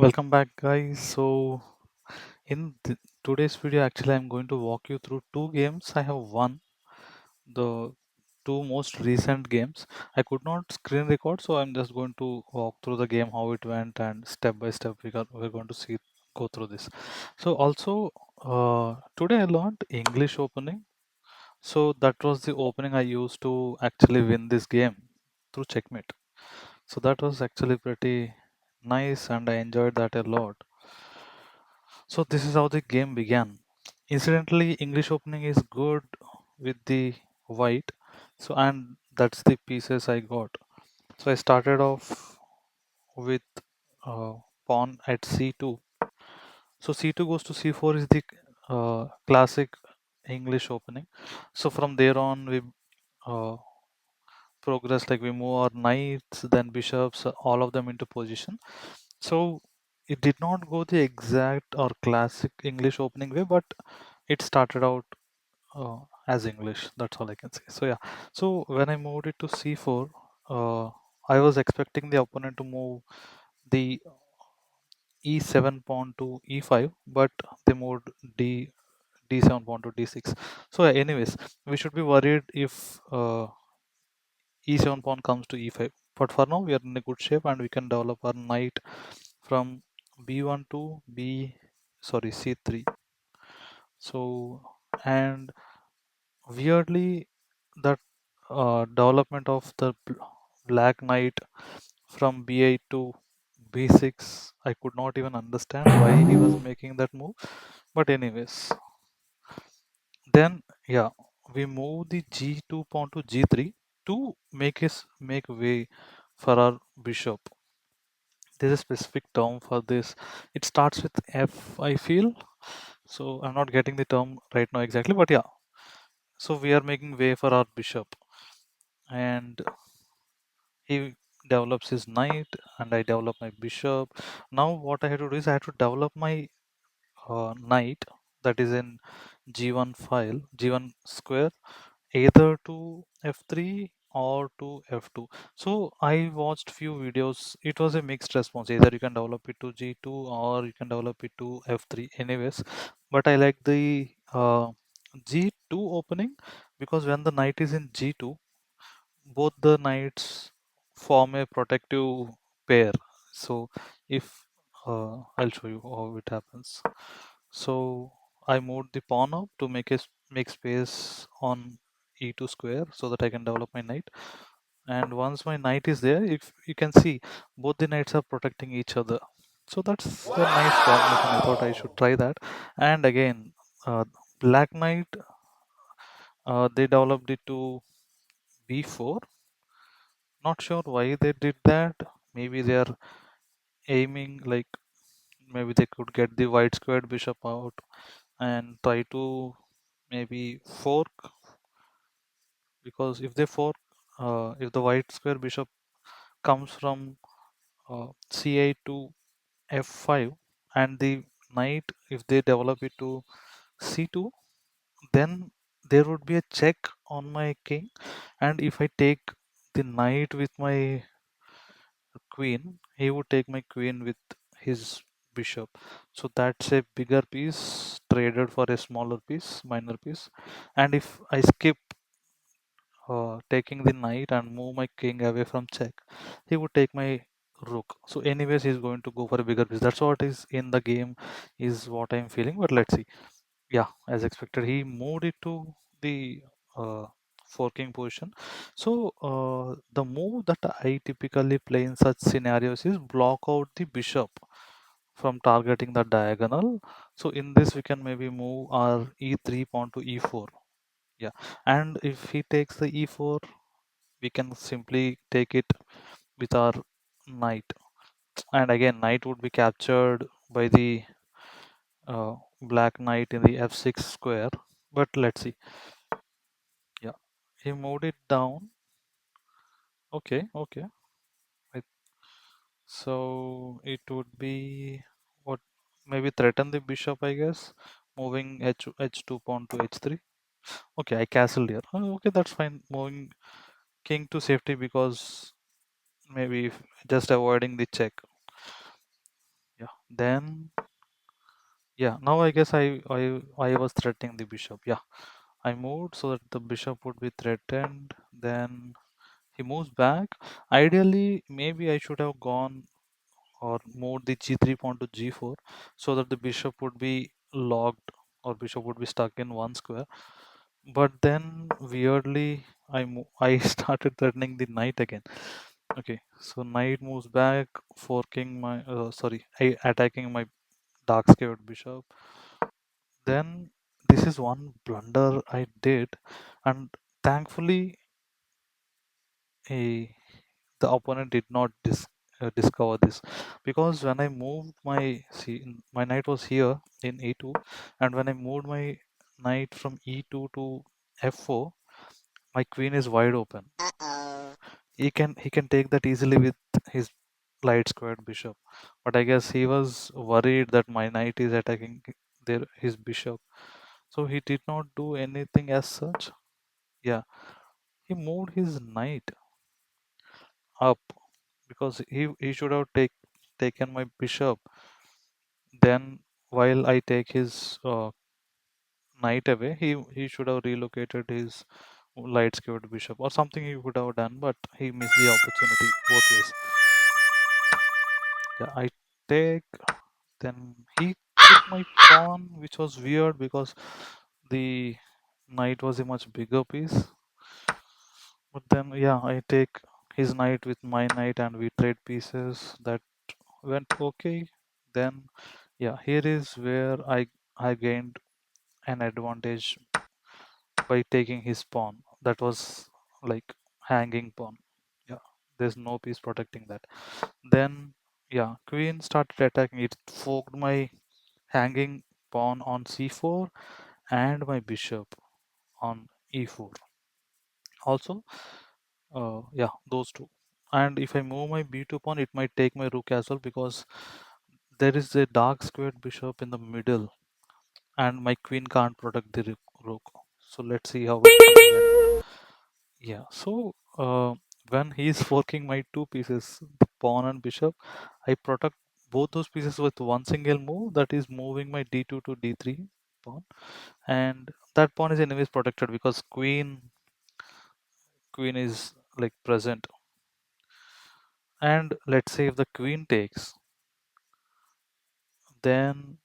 Welcome back, guys. So, in today's video, actually, I'm going to walk you through two games. I have won the two most recent games. I could not screen record, so I'm just going to walk through the game, how it went, and step by step, we're going to see go through this. So, also, today I learned English opening. So, that was the opening I used to actually win this game through Checkmate. So, that was actually pretty nice, and I enjoyed that a lot. So this is how the game began. Incidentally, English opening is good with the white. So and that's the pieces I got. So I started off with uh, pawn at c2. So c2 goes to c4 is the classic English opening. So from there on we uh, progress, like we move our knights, then bishops, all of them into position. So it did not go the exact or classic English opening way, but it started out as English. That's all I can say. So yeah. So when I moved it to c4, I was expecting the opponent to move the e7 pawn to e5, but they moved d7 pawn to d6. So yeah, anyways, we should be worried if e7 pawn comes to e5. But for now, we are in a good shape and we can develop our knight from b1 to c3. So and weirdly, that development of the black knight from b8 to b6, I could not even understand why he was making that move. But anyways, then yeah, we move the g2 pawn to g3 to make way for our bishop. There's a specific term for this. It starts with F, I feel. So I'm not getting the term right now exactly, but yeah. So we are making way for our bishop, and he develops his knight, and I develop my bishop. Now what I have to do is I have to develop my knight, that is in G1 file, G1 square, either to f3 or to f2. So I watched few videos. It was a mixed response. Either you can develop it to g2 or you can develop it to f3. Anyways, but I like the g2 opening, because when the knight is in g2, both the knights form a protective pair. So if I'll show you how it happens. So I moved the pawn up to make space on e2 square so that I can develop my knight. And once my knight is there, if you can see, both the knights are protecting each other. So that's a nice combination. I thought I should try that. And again, black knight, they developed it to b4. Not sure why they did that. Maybe they are aiming, like maybe they could get the white squared bishop out and try to maybe fork, because if they fork, if the white square bishop comes from c8 to f5, and the knight, if they develop it to c2, then there would be a check on my king. And if I take the knight with my queen, he would take my queen with his bishop. So that's a bigger piece traded for a smaller piece, minor piece. And if I skip taking the knight and move my king away from check, he would take my rook. So anyways, he's going to go for a bigger piece. That's what is in the game, is what I'm feeling. But let's see. Yeah, as expected, he moved it to the uh, forking position. So the move that I typically play in such scenarios is block out the bishop from targeting the diagonal. So in this, we can maybe move our e3 pawn to e4. Yeah, and if he takes the e4, we can simply take it with our knight. And again, knight would be captured by the black knight in the f6 square. But let's see. Yeah, he moved it down. Okay. Wait. So it would be what, maybe threaten the bishop, I guess, moving h2 pawn to h3. Okay, I castled here. Oh, okay, that's fine. Moving king to safety, because maybe just avoiding the check. Yeah. Then yeah. Now I guess I was threatening the bishop. Yeah. I moved so that the bishop would be threatened. Then he moves back. Ideally, maybe I should have gone or moved the g3 pawn to g4 so that the bishop would be locked or bishop would be stuck in one square. But then weirdly, I started threatening the knight again. Okay, so knight moves back, forking my attacking my dark squared bishop. Then this is one blunder I did, and thankfully, a the opponent did not discover this, because when I moved my knight was here in e2, and when I moved my knight from e2 to f4, my queen is wide open. He can take that easily with his light squared bishop, but I guess he was worried that my knight is attacking his bishop, so he did not do anything as such. Yeah, he moved his knight up because he should have taken my bishop. Then while I take his knight away, he should have relocated his light skewered bishop or something he would have done, but he missed the opportunity both ways. Yeah, I take. Then he took my pawn, which was weird because the knight was a much bigger piece. But then yeah, I take his knight with my knight and we trade pieces. That went okay. Then yeah, here is where I gained an advantage by taking his pawn. That was like hanging pawn. Yeah, there's no piece protecting that. Then yeah, queen started attacking. It forked my hanging pawn on c4 and my bishop on e4. Also, yeah, those two. And if I move my b2 pawn, it might take my rook as well because there is a dark squared bishop in the middle and my queen can't protect the rook. So let's see how it went. Yeah, so when he's forking my two pieces, the pawn and bishop, I protect both those pieces with one single move, that is moving my d2 to d3 pawn, and that pawn is anyways protected because queen is like present. And let's say if the queen takes, then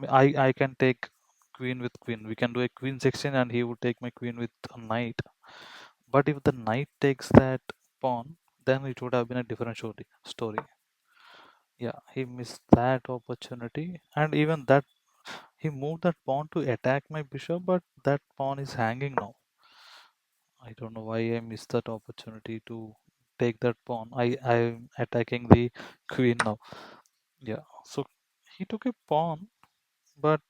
I can take queen with queen. We can do a queen section and he would take my queen with a knight. But if the knight takes that pawn, then it would have been a different story. Yeah, he missed that opportunity. And even that, he moved that pawn to attack my bishop, but that pawn is hanging now. I don't know why I missed that opportunity to take that pawn. I'm attacking the queen now. Yeah, so he took a pawn, but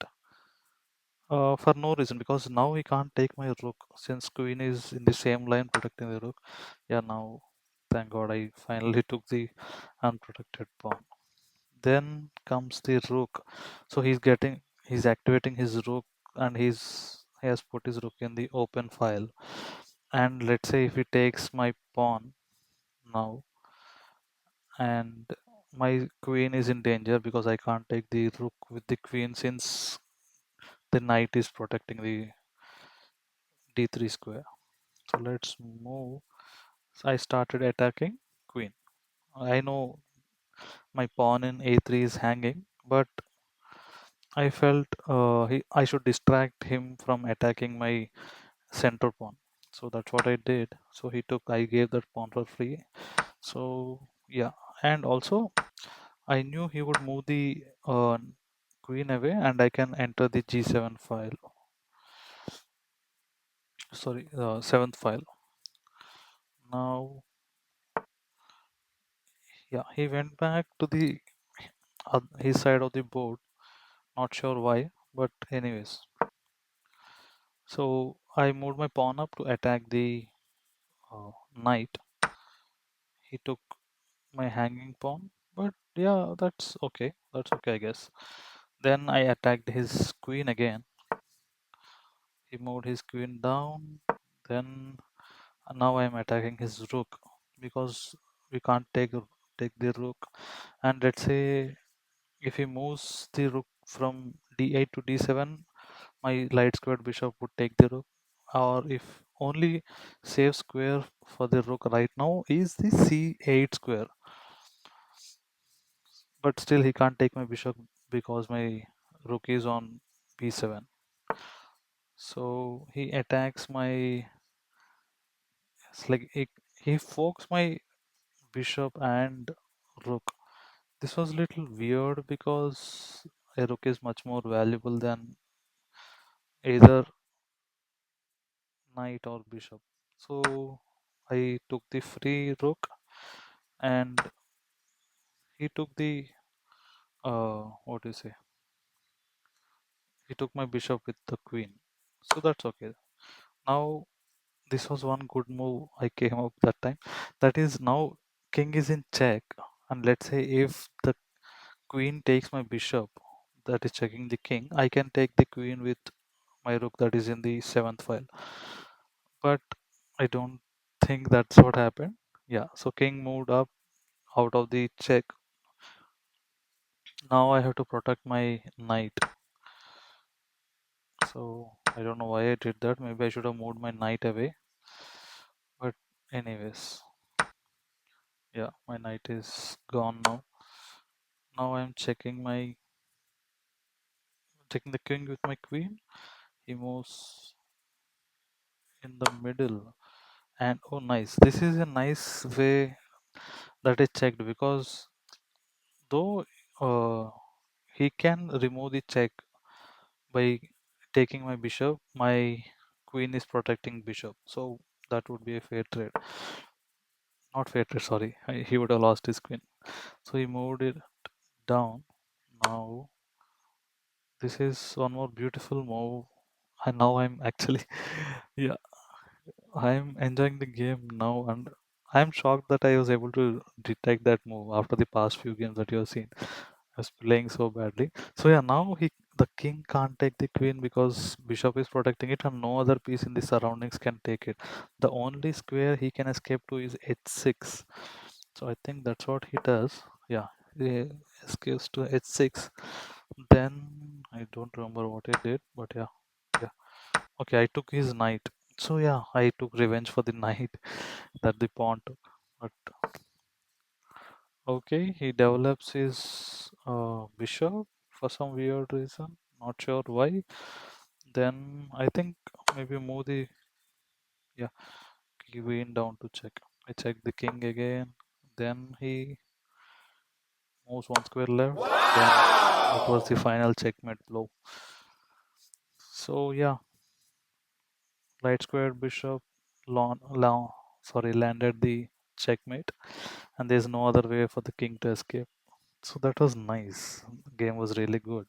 for no reason, because now he can't take my rook since queen is in the same line protecting the rook. Yeah, now thank god I finally took the unprotected pawn. Then comes the rook. So he's activating his rook, and he has put his rook in the open file. And let's say if he takes my pawn now, and my queen is in danger because I can't take the rook with the queen since the knight is protecting the d3 square. So let's move. So I started attacking queen. I know my pawn in a3 is hanging, but I felt I should distract him from attacking my center pawn. So that's what I did. So I gave that pawn for free. So yeah, and also I knew he would move the queen away, and I can enter the g7 file. Sorry, seventh file. Now, yeah, he went back to the his side of the board. Not sure why, but anyways. So I moved my pawn up to attack the knight. He took my hanging pawn, but yeah, that's okay. That's okay, I guess. Then I attacked his queen again. He moved his queen down. Then now I'm attacking his rook because we can't take the rook. And let's say If he moves the rook from d8 to d7, my light squared bishop would take the rook. Or if only safe square for the rook right now is the c8 square, but still he can't take my bishop because my rook is on b7. So he attacks my, it's like he forks my bishop and rook. This was a little weird because a rook is much more valuable than either knight or bishop. So I took the free rook and he took the what do you say? He took my bishop with the queen. So that's okay. Now this was one good move I came up that time. That is, now king is in check, and let's say if the queen takes my bishop, that is checking the king, I can take the queen with my rook that is in the seventh file. But I don't think that's what happened. Yeah, so king moved up out of the check. Now I have to protect my knight. So I don't know why I did that. Maybe I should have moved my knight away. But anyways, yeah, my knight is gone now. Now I'm checking the king with my queen. He moves in the middle. And oh nice. This is a nice way that I checked, because though he can remove the check by taking my bishop, my queen is protecting bishop. So that would be a fair trade. Not fair trade, sorry. He would have lost his queen. So he moved it down. Now this is one more beautiful move. And now I'm actually yeah, I'm enjoying the game now, and I'm shocked that I was able to detect that move after the past few games that you have seen. I was playing so badly. So yeah, now the king can't take the queen because bishop is protecting it, and no other piece in the surroundings can take it. The only square he can escape to is h6. So I think that's what he does. Yeah, he escapes to h6. Then I don't remember what he did, but yeah, yeah. Okay, I took his knight. So yeah, I took revenge for the knight that the pawn took. But okay, he develops his bishop for some weird reason. Not sure why. Then I think maybe move the, yeah, queen down to check. I check the king again. Then he moves one square left. Then that was the final checkmate blow. So yeah, right square bishop landed the checkmate, and there's no other way for the king to escape. So that was nice. Game was really good.